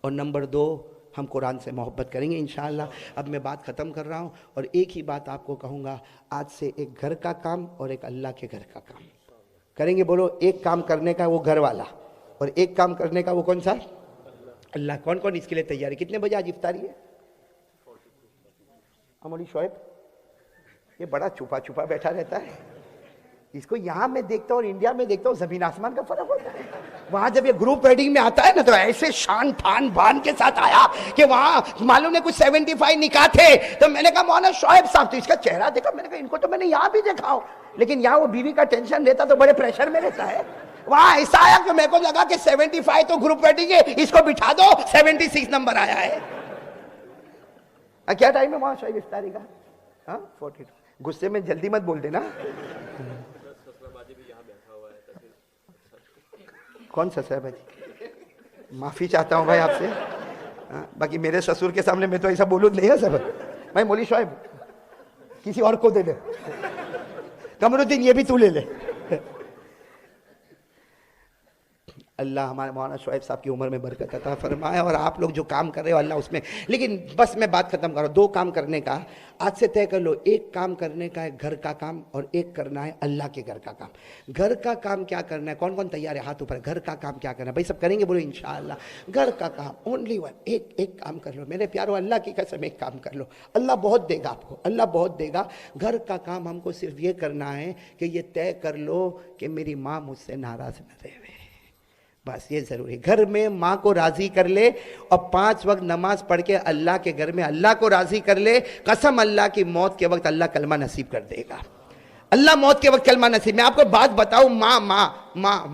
اور نمبر 2 ہم قرآن سے محبت کریں گے انشاءاللہ. اب میں بات ختم کر رہا ہوں, اور ایک ہی بات آپ کو کہوں گا. آج سے ایک گھر کا کام اور ایک اللہ کے گھر کا کام کریں گے. بولو, ایک کام کرنے کا وہ گھر والا, اور ایک کام کرنے کا وہ کون سا؟ اللہ. کون کون اس کے لیے تیار ہے؟ کتنے بجے آج افطاری ہے؟ مولوی شعیب یہ بڑا چھپا چھپا بیٹھا رہتا ہے. اس کو یہاں میں دیکھتا ہوں اور انڈیا میں دیکھتا ہوں, زمین آسمان کا فرق ہوتا ہے. وہاں جب یہ گروپ ویڈنگ میں آتا ہے نا تو ایسے شان ٹھان بان کے ساتھ آیا کہ وہاں معلوم ہے کچھ 75 نکاح تھے. تو میں نے کہا مولانا شعیب صاحب, تو اس کا چہرہ دیکھا. میں نے کہا ان کو تو میں نے یہاں بھی دیکھا ہوں, لیکن یہاں وہ بیوی کا ٹینشن لیتا تو بڑے پریشر میں رہتا ہے. وہاں ایسا آیا کہ میرے کو لگا کہ 75 تو گروپ ویڈنگ ہے, اس کو بٹھا دو, 76 نمبر آیا ہے. کیا ٹائم ہے وہاں شعیب افطاری کا؟ 42. غصے میں جلدی مت بول دینا. کون سسرا بھائی؟ معافی چاہتا ہوں بھائی آپ سے. باقی میرے سسر کے سامنے میں تو ایسا بولوں نہیں ہے سب. بھائی مولوی شعیب کسی اور کو دے لے, قمرالدین یہ بھی تو لے لے. اللہ ہمارے مولانا شعیب صاحب کی عمر میں برکت عطا فرمائے، اور آپ لوگ جو کام کر رہے ہو اللہ اس میں، لیکن بس میں بات ختم کر رہا ہوں، 2 کام کرنے کا آج سے طے کر لو، 1 کام کرنے کا ہے گھر کا کام، اور 1 کرنا ہے اللہ کے گھر کا کام۔ گھر کا کام کیا کرنا ہے؟ کون کون تیار ہے؟ ہاتھ اوپر۔ گھر کا کام کیا کرنا ہے بھائی؟ سب کریں گے؟ بولو انشاءاللہ۔ گھر کا کام اونلی 1، ایک کام کر لو میرے پیارو، اللہ کی قسم 1 کام کر لو، اللہ بہت دے گا آپ کو، اللہ بہت دے گا۔ گھر کا کام ہم کو صرف یہ کرنا ہے کہ یہ طے کر لو کہ میری ماں مجھ سے ناراض نہ رہے، بس یہ ضروری۔ گھر میں ماں کو راضی کر لے، اور 5 وقت نماز پڑھ کے اللہ کے گھر میں اللہ کو راضی کر لے، قسم اللہ کی موت کے وقت اللہ کلمہ نصیب کر دے گا، اللہ موت کے وقت کلمہ نصیب۔ میں آپ کو بات بتاؤں،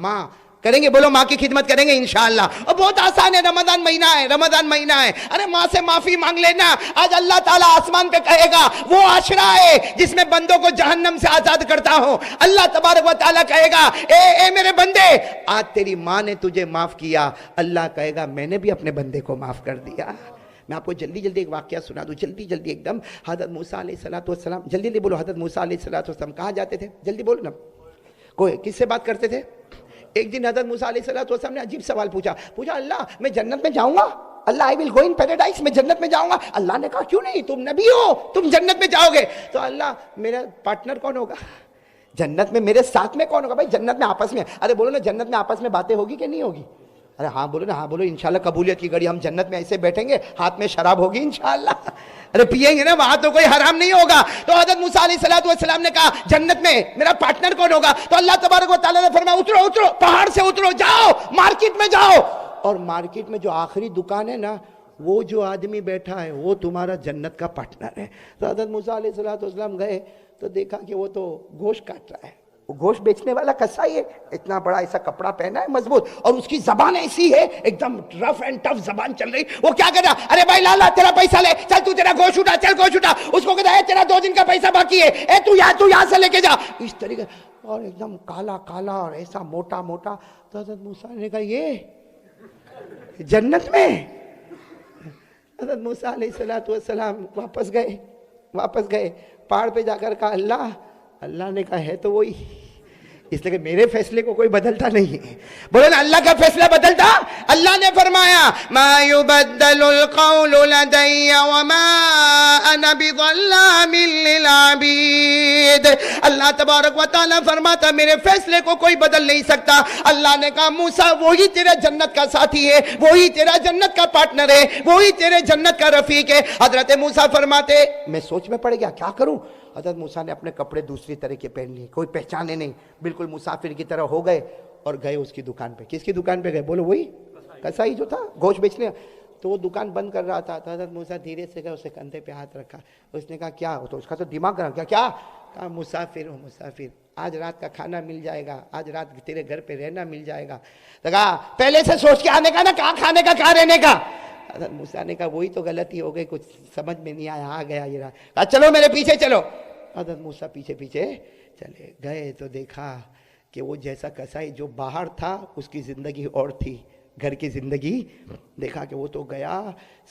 ماں کریں گے؟ بولو ماں کی خدمت کریں گے انشاءاللہ، اور بہت آسان ہے، رمضان مہینہ ہے، رمضان مہینہ ہے، ارے ماں سے معافی مانگ لینا۔ آج اللہ تعالیٰ آسمان پہ کہے گا وہ عاشرہ ہے جس میں بندوں کو جہنم سے آزاد کرتا ہوں۔ اللہ تبارک و تعالیٰ کہے گا اے میرے بندے، آج تیری ماں نے تجھے معاف کیا، اللہ کہے گا میں نے بھی اپنے بندے کو معاف کر دیا۔ میں آپ کو جلدی ایک واقعہ سنا دوں، جلدی ایک دم۔ حضرت موسیٰ علیہ السلام، جلدی بولو، حضرت موسیٰ علیہ السلام کہاں جاتے تھے؟ جلدی بولو نا، کوئی کس سے بات کرتے تھے؟ ایک دن حضرت موسیٰ علیہ السلام نے عجیب سوال پوچھا، اللہ میں جنت میں جاؤں گا؟ اللہ I will go in paradise، میں جنت میں جاؤں گا؟ اللہ نے کہا کیوں نہیں، تم نبی ہو، تم جنت میں جاؤ گے۔ تو اللہ میرا پارٹنر کون ہوگا جنت میں؟ میرے ساتھ میں کون ہوگا؟ بھائی جنت میں آپس میں، ارے بولو نا جنت میں آپس میں باتیں ہوگی کہ نہیں ہوگی؟ ارے ہاں بولو نا، ہاں بولو انشاءاللہ، قبولیت کی گھڑی ہم جنت میں ایسے بیٹھیں گے، ہاتھ میں شراب ہوگی انشاءاللہ، ارے پیئیں گے نا، وہاں تو کوئی حرام نہیں ہوگا۔ تو حضرت موسیٰ علیہ السلام نے کہا جنت میں میرا پارٹنر کون ہوگا؟ تو اللہ تبارک و تعالیٰ نے فرمایا اترو، پہاڑ سے اترو، جاؤ مارکیٹ میں جاؤ، اور مارکیٹ میں جو آخری دکان ہے نا، وہ جو آدمی بیٹھا ہے وہ تمہارا جنت کا پارٹنر ہے۔ تو حضرت موسیٰ علیہ السلام گئے تو دیکھا کہ وہ تو گوشت کاٹ رہا ہے، وہ گوشت بیچنے والا کسائی ہے، اتنا بڑا ایسا کپڑا پہنا ہے مضبوط، اور اس کی زبان ایسی ہے ایک دم رف اینڈ ٹف زبان چل رہی۔ وہ کیا کر رہا؟ ارے بھائی لالا تیرا پیسہ لے، چل تو تیرا گوشت اٹھا، چل گوشت اٹھا۔ اس کو کہتا ہے تیرا 2 دن کا پیسہ باقی ہے، اے تو یہاں سے لے کے جا، اس طریقے، اور ایک دم کالا اور ایسا موٹا۔ تو حضرت موسیٰ نے کہا یہ جنت میں؟ حضرت موسیٰ علیہ السلام واپس گئے پہاڑ پہ جا کر کہا اللہ نے کہا ہے تو وہی، اس لیے کہ میرے فیصلے کو کوئی بدلتا نہیں ہے، بولے نا اللہ کا فیصلہ بدلتا۔ اللہ نے فرمایا ما يبدل القول لدي وما انا بظلام للعبید، اللہ تبارک و تعالیٰ فرماتا میرے فیصلے کو کوئی بدل نہیں سکتا۔ اللہ نے کہا موسیٰ وہی تیرے جنت کا ساتھی ہے، وہی تیرا جنت کا پارٹنر ہے، وہی تیرے جنت کا رفیق ہے۔ حضرت موسیٰ فرماتے میں سوچ میں پڑ گیا کیا کروں۔ حضرت موسیٰ نے اپنے کپڑے دوسری طرح کے پہن لیے، کوئی پہچانے نہیں، بالکل مسافر کی طرح ہو گئے، اور گئے اس کی دکان پہ۔ کس کی دکان پہ گئے؟ بولو وہی کسائی جو تھا گوشت بیچنے، تو وہ دکان بند کر رہا تھا۔ تو حضرت موسیٰ دھیرے سے گئے، اسے کندھے پہ ہاتھ رکھا، اس نے کہا کیا؟ تو اس کا تو دماغ گرم، کیا؟ کہا مسافر ہوں، مسافر، آج رات کا کھانا مل جائے گا، آج رات تیرے گھر پہ رہنا مل جائے گا۔ تو کہا پہلے سے سوچ کے آنے کا نا، کہاں کھانے کا کہاں رہنے کا۔ حضرت موسیٰ نے کہا وہی تو غلطی ہو گئی، کچھ سمجھ میں نہیں آیا، آ گیا یہ رات۔ کہا چلو میرے پیچھے چلو۔ حضرت موسیٰ پیچھے چلے گئے تو دیکھا کہ وہ جیسا کسائی جو باہر تھا اس کی زندگی اور تھی، گھر کی زندگی۔ دیکھا کہ وہ تو گیا،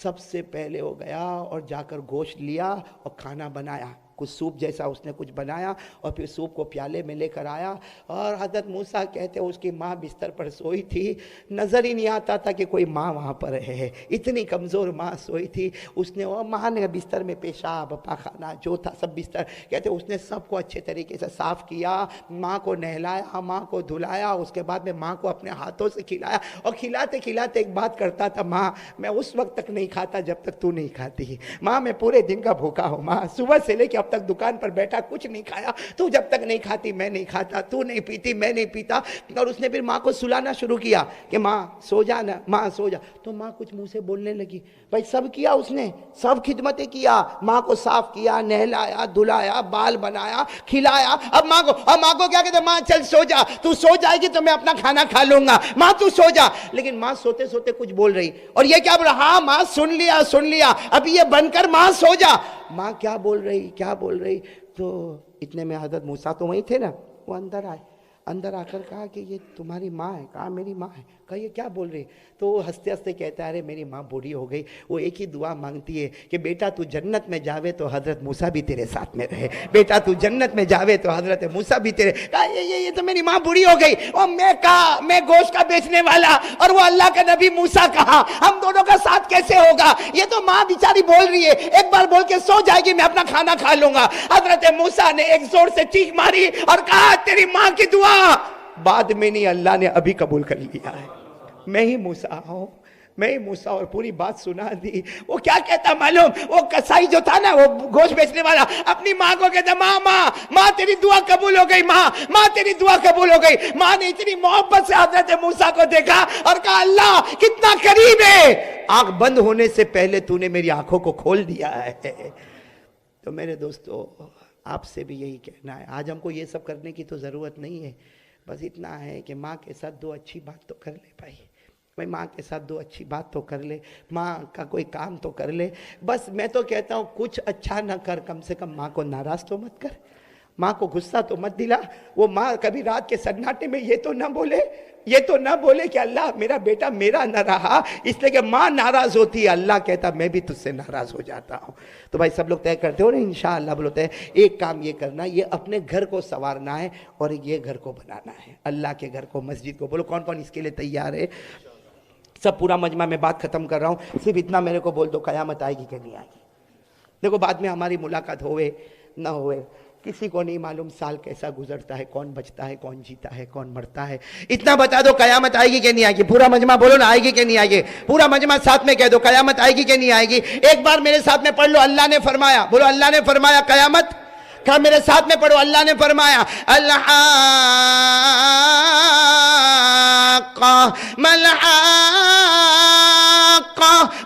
سب سے پہلے وہ گیا اور جا کر گوشت لیا اور کھانا بنایا، کچھ سوپ جیسا اس نے کچھ بنایا، اور پھر سوپ کو پیالے میں لے کر آیا۔ اور حضرت موسیٰ کہتے اس کی ماں بستر پر سوئی تھی، نظر ہی نہیں آتا تھا کہ کوئی ماں وہاں پر ہے، اتنی کمزور ماں سوئی تھی۔ اس نے اور ماں نے بستر میں پیشاب پاخانہ جو تھا سب بستر، کہتے اس نے سب کو اچھے طریقے سے صاف کیا، ماں کو نہلایا، ماں کو دھلایا، اس کے بعد میں ماں کو اپنے ہاتھوں سے کھلایا، اور کھلاتے کھلاتے ایک بات کرتا تھا، ماں میں اس وقت تک نہیں کھاتا جب تک تو نہیں کھاتی، ماں میں پورے دن کا بھوکا ہوں، ماں صبح سے لے کے اب تک دکان پر بیٹھا کچھ نہیں کھایا، تو جب تک نہیں کھاتی میں نہیں کھاتا، تو نہیں پیتی میں نہیں پیتا۔ اور اس نے پھر ماں کو سلانا شروع کیا کہ ماں سو جا نا، ماں سو جا۔ تو ماں کچھ منہ سے بولنے لگی، بھائی سب کیا اس نے، سب خدمتیں کیا، ماں کو صاف کیا، نہلایا، دھلایا، بال بنایا، کھلایا۔ اب ماں کو کیا کہتے، ماں چل سو جا، تو سو جائے گی تو میں اپنا کھانا کھا لوں گا، ماں تو سو جا۔ لیکن ماں سوتے سوتے کچھ بول رہی، اور یہ کیا بول رہا، ہاں ماں سن لیا، اب یہ بن کر ماں سو جا۔ ماں کیا بول رہی۔ تو اتنے میں حضرت موسیٰ تو وہیں تھے نا، وہ اندر آئے، اندر آ کر کہا کہ یہ تمہاری ماں ہے. کہا میری ماں ہے. کہا یہ کیا بول رہی؟ تو وہ ہنستے ہنستے کہتا ہے ارے میری ماں بوڑھی ہو گئی, وہ ایک ہی دعا مانگتی ہے کہ بیٹا تو جنت میں جاوے تو حضرت موسیٰ بھی تیرے ساتھ میں رہے, بیٹا تو جنت میں جاوے تو حضرت موسیٰ بھی تیرے. کہا یہ تو میری ماں بوڑھی ہو گئی, اور میں گوشت کا بیچنے والا اور وہ اللہ کا نبی موسیٰ, کہا ہم دونوں کا ساتھ کیسے ہوگا؟ یہ تو ماں بیچاری بول رہی ہے, ایک بار بول کے سو جائے گی, میں اپنا کھانا کھا لوں گا. حضرت موسیٰ نے ایک زور سے چیخ ماری اور کہا تیری ماں کی دعا بعد میں نہیں, اللہ نے ابھی قبول کر لیا ہے. میں ہی موسیٰ ہوں, میں ہی موسیٰ. اور پوری بات سنا دی. وہ کیا کہتا معلوم, وہ کسائی جو تھا نا, وہ گوشت بیچنے والا, اپنی ماں کو کہتا ماں تیری دعا قبول ہو گئی, ماں تیری دعا قبول ہو گئی. ماں نے اتنی محبت سے حضرت موسیٰ کو دیکھا اور کہا اللہ کتنا قریب ہے, آنکھ بند ہونے سے پہلے تو نے میری آنکھوں کو کھول دیا ہے. تو میرے دوستو آپ سے بھی یہی کہنا ہے, آج ہم کو یہ سب کرنے کی تو ضرورت نہیں ہے, بس اتنا ہے کہ ماں کے ساتھ دو اچھی بات تو کر لے بھائی. میں ماں کے ساتھ دو اچھی بات تو کر لے, ماں کا کوئی کام تو کر لے. بس میں تو کہتا ہوں کچھ اچھا نہ کر, کم سے کم ماں کو ناراض تو مت کر, ماں کو غصہ تو مت دلا. وہ ماں کبھی رات کے سناٹے میں یہ تو نہ بولے کہ اللہ میرا بیٹا میرا نہ رہا, اس لیے کہ ماں ناراض ہوتی ہے, اللہ کہتا میں بھی تجھ سے ناراض ہو جاتا ہوں. تو بھائی سب لوگ طے کرتے ہو نا انشاءاللہ. بولتے ہیں ایک کام یہ کرنا, یہ اپنے گھر کو سنوارنا ہے اور یہ گھر کو بنانا ہے, اللہ کے گھر کو, مسجد کو. بولو کون کون اس کے لیے تیار ہے؟ سب پورا مجمع میں بات ختم کر رہا ہوں, صرف اتنا میرے کو بول دو قیامت آئے گی کہ نہیں آئے گی. دیکھو بعد میں ہماری ملاقات ہوئے نہ ہوئے, کسی کو نہیں معلوم سال کیسا گزرتا ہے, کون بچتا ہے, کون جیتا ہے, کون مرتا ہے. اتنا بتا دو قیامت آئے گی کہ نہیں آئے گی. پورا مجمع بولو نا, آئے گی کہ نہیں آئے گی. پورا مجمع ساتھ میں کہہ دو قیامت آئے گی کہ نہیں آئے گی. ایک بار میرے ساتھ میں پڑھ لو, اللہ نے فرمایا. بولو اللہ نے فرمایا قیامت. کہا میرے ساتھ میں پڑھو, اللہ نے فرمایا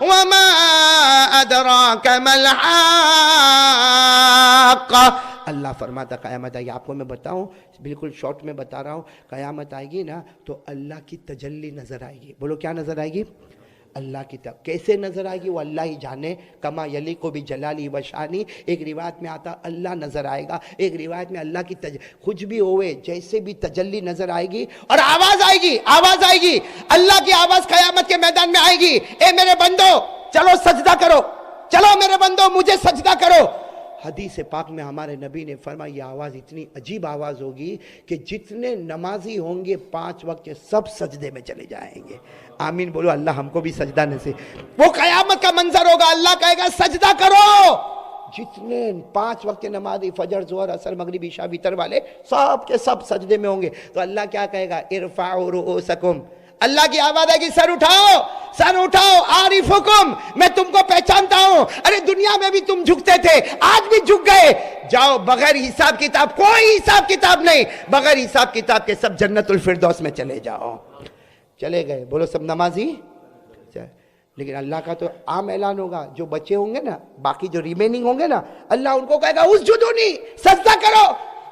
وما ادراک ما الحاقہ. اللہ فرماتا قیامت آئے گی. آپ کو میں بتاؤں, بالکل شارٹ میں بتا رہا ہوں, قیامت آئے گی نا تو اللہ کی تجلی نظر آئے گی. بولو کیا نظر آئے گی؟ اللہ کی طرف. کیسے نظر آئے گی وہ اللہ ہی جانے. کما یلیق بجلالی و شانی. ایک روایت میں آتا اللہ نظر آئے گا, ایک روایت میں اللہ کی کچھ بھی ہوئے جیسے بھی تجلی نظر آئے گی. اور آواز آئے گی, آواز آئے گی, اللہ کی آواز قیامت کے میدان میں آئے گی. اے میرے بندو چلو سجدہ کرو, چلو میرے بندو مجھے سجدہ کرو. حدیث پاک میں ہمارے نبی نے فرمایا یہ آواز اتنی عجیب آواز ہوگی کہ جتنے نمازی ہوں گے 5 وقت کے سب سجدے میں چلے جائیں گے. آمین بولو, اللہ ہم کو بھی سجدہ نصیب. وہ قیامت کا منظر ہوگا, اللہ کہے گا سجدہ کرو. جتنے 5 وقت کے نمازی فجر ظہر عصر مغرب عشاء وتر والے سب کے سب سجدے میں ہوں گے. تو اللہ کیا کہے گا؟ ارفعوا رؤوسکم. اللہ کی آواز آئے گی سر اٹھاؤ, سر اٹھاؤ. عارفکم, میں تم کو پہچانتا ہوں. ارے دنیا میں بھی تم جھکتے تھے, آج بھی جھک گئے. جاؤ بغیر حساب کتاب, کوئی حساب کتاب نہیں, بغیر حساب کتاب کے سب جنت الفردوس میں چلے جاؤ. چلے گئے. بولو سب نمازی. لیکن اللہ کا تو عام اعلان ہوگا, جو بچے ہوں گے نا, باقی جو ریمیننگ ہوں گے نا, اللہ ان کو کہے گا اسجدونی, سجدہ کرو.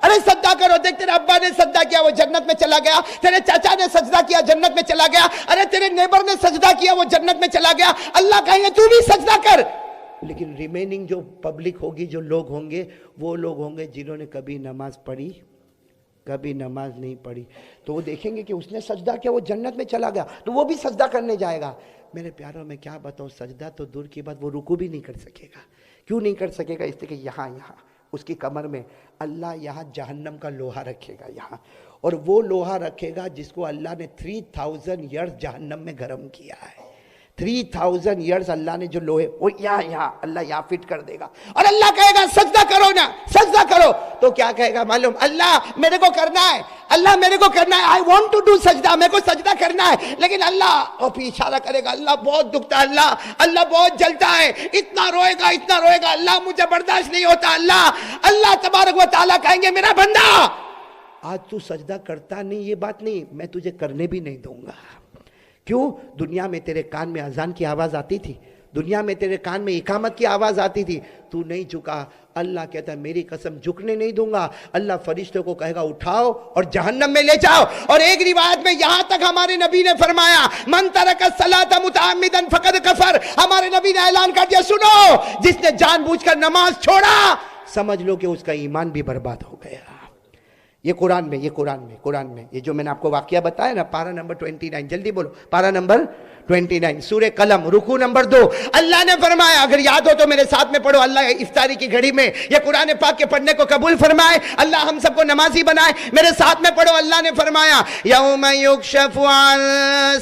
ارے سجدہ کرو. دیکھ تیرے ابا نے سجدہ کیا, وہ جنت میں چلا گیا. تیرے چاچا نے سجدہ کیا, جنت میں چلا گیا. ارے تیرے نیبر نے سجدہ کیا, وہ جنت میں چلا گیا. اللہ کہیں گے تو بھی سجدہ کر. لیکن ریمیننگ جو پبلک ہوگی, جو لوگ ہوں گے, وہ لوگ ہوں گے جنہوں نے کبھی نماز پڑھی, کبھی نماز نہیں پڑھی. تو وہ دیکھیں گے کہ اس نے سجدہ کیا, وہ جنت میں چلا گیا, تو وہ بھی سجدہ کرنے جائے گا. میرے پیاروں میں کیا بتاؤں, سجدہ تو دور کی بات, وہ رکوع بھی نہیں کر سکے گا. کیوں نہیں کر سکے گا؟ اس لیے کہ یہاں اس کی کمر میں اللہ یہاں جہنم کا لوہا رکھے گا یہاں, اور وہ لوہا رکھے گا جس کو اللہ نے 3000 ایئرز جہنم میں گرم کیا ہے. 3000 ایئرز اللہ نے جو لوہے, وہ یہاں اللہ یہاں فٹ کر دے گا. اور اللہ کہے گا سجدہ کرو نا, سجدہ کرو. تو کیا کہے گا معلوم؟ اللہ میرے کو کرنا ہے, اللہ میرے کو کرنا ہے, I want to do سجدہ, میرے کو سجدہ کرنا ہے. لیکن اللہ, اور پھر اشارہ کرے گا, اللہ بہت دکھتا ہے, اللہ بہت جلتا ہے, اتنا روئے گا, اتنا روئے گا, اللہ مجھے برداشت نہیں ہوتا. اللہ تبارک و تعالیٰ کہیں گے میرا بندہ آج تو سجدہ کرتا نہیں, یہ بات نہیں, میں تجھے کرنے بھی نہیں دوں گا. کیوں؟ دنیا میں تیرے کان میں اذان کی آواز آتی تھی, دنیا میں تیرے کان میں اقامت کی آواز آتی تھی, تو نہیں جھکا. اللہ کہتا ہے میری قسم جھکنے نہیں دوں گا. اللہ فرشتوں کو کہے گا اٹھاؤ اور جہنم میں لے جاؤ. اور ایک روایت میں یہاں تک ہمارے نبی نے فرمایا من ترک الصلاۃ متعمدا فقد کفر. ہمارے نبی نے اعلان کر دیا, سنو, جس نے جان بوجھ کر نماز چھوڑا سمجھ لو کہ اس کا ایمان بھی برباد ہو گیا. یہ قرآن میں یہ جو میں نے آپ کو واقعہ بتایا نا، پارہ نمبر 29، جلدی بولو، پارہ نمبر 29 سورہ قلم، رکوع نمبر 2. اللہ نے فرمایا، اگر یاد ہو تو میرے ساتھ میں پڑھو، اللہ افطاری کی گھڑی میں یہ قرآن پاک کے پڑھنے کو قبول فرمائے، اللہ ہم سب کو نمازی بنائے. میرے ساتھ میں پڑھو، اللہ نے فرمایا یوم یکشف عن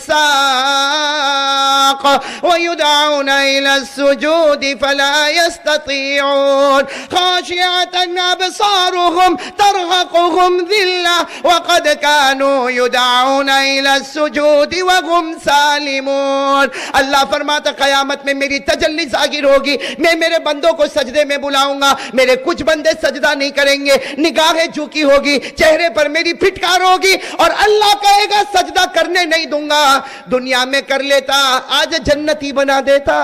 ساق ویدعون الی السجود فلا يستطيعون خاشعة ابصارهم ترهقهم ذلة وقد كانوا يدعون الی السجود وهم سالمون. اللہ فرماتا قیامت میں میری تجلی ظاہر ہوگی، میں میرے بندوں کو سجدے میں بلاؤں گا، میرے کچھ بندے سجدہ نہیں کریں گے، نگاہیں جھکی ہوگی، چہرے پر میری پھٹکار ہوگی، اور اللہ کہے گا سجدہ کرنے نہیں دوں گا. دنیا میں کر لیتا، آج جنتی بنا دیتا.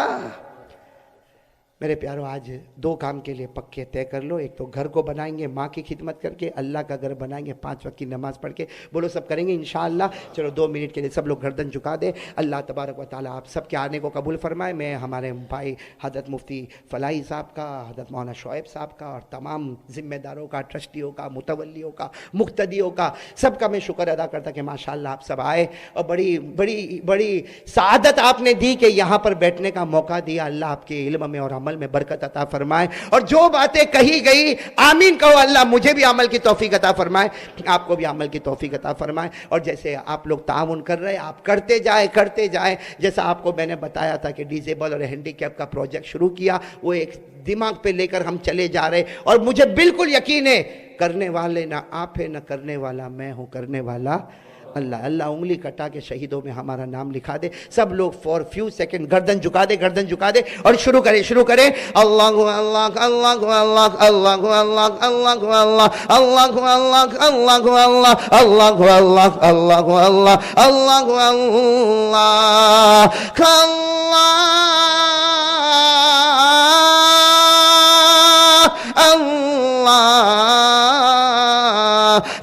میرے پیارو، آج 2 کام کے لیے پکے طے کر لو. ایک تو گھر کو بنائیں گے ماں کی خدمت کر کے، اللہ کا گھر بنائیں گے 5 وقت کی نماز پڑھ کے. بولو سب کریں گے انشاءاللہ. چلو 2 منٹ کے لیے سب لوگ گردن جھکا دیں. اللہ تبارک و تعالیٰ آپ سب کے آنے کو قبول فرمائے. میں ہمارے بھائی حضرت مفتی فلاحی صاحب کا، حضرت مولانا شعیب صاحب کا، اور تمام ذمہ داروں کا، ٹرسٹیوں کا، متولیوں کا، مقتدیوں کا، سب کا میں شکر ادا کرتا کہ ماشاءاللہ آپ سب آئے، اور بڑی سعادت آپ نے دی کہ یہاں پر بیٹھنے کا موقع دیا. اللہ آپ کے علم میں اور عمل میں برکت عطا فرمائے، اور جو باتیں کہی گئی آمین کہو. اللہ مجھے بھی عمل کی توفیق عطا فرمائے، آپ کو بھی عمل کی توفیق عطا فرمائے. اور جیسے آپ لوگ تعاون کر رہے ہیں، آپ کرتے جائیں. جیسا آپ کو میں نے بتایا تھا کہ ڈیزیبل اور ہینڈی کیپ کا پروجیکٹ شروع کیا، وہ ایک دماغ پہ لے کر ہم چلے جا رہے، اور مجھے بالکل یقین ہے کرنے والے نہ آپ ہیں، نہ کرنے والا میں ہوں، کرنے والا اللہ. اللہ انگلی کٹا کے شہیدوں میں ہمارا نام لکھا دے. سب لوگ فور فیو سیکنڈ گردن جھکا دے اور شروع کریں. اللہ اللہ اللہ اللہ اللہ اللہ اللہ اللہ اللہ اللہ اللہ اللہ اللہ اللہ اللہ اللہ اللہ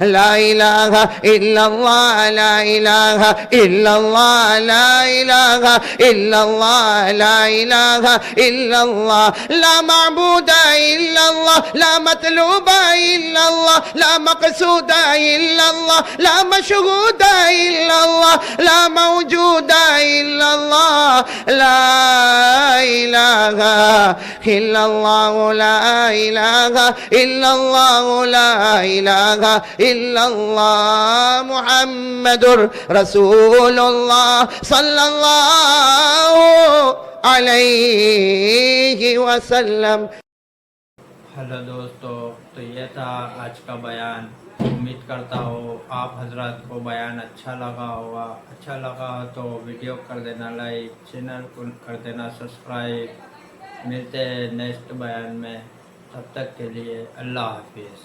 لا الہ الا اللہ لا الہ الا اللہ لا الہ الا اللہ لا الہ الا اللہ لا معبود الا اللہ لا مطلوب الا اللہ لا مقصود الا اللہ لا مشہود الا اللہ لا موجود الا اللہ لا الہ الا اللہ لا الہ الا اللہ لا الہ الا اللہ محمد رسول اللہ صلی اللہ علیہ وسلم. ہلو دوستو، تو یہ تھا آج کا بیان. امید کرتا ہوں آپ حضرات کو بیان اچھا لگا ہوگا. اچھا لگا تو ویڈیو کر دینا لائک، چینل کو کر دینا سبسکرائب. ملتے ہیں نیکسٹ بیان میں، تب تک کے لیے اللہ حافظ.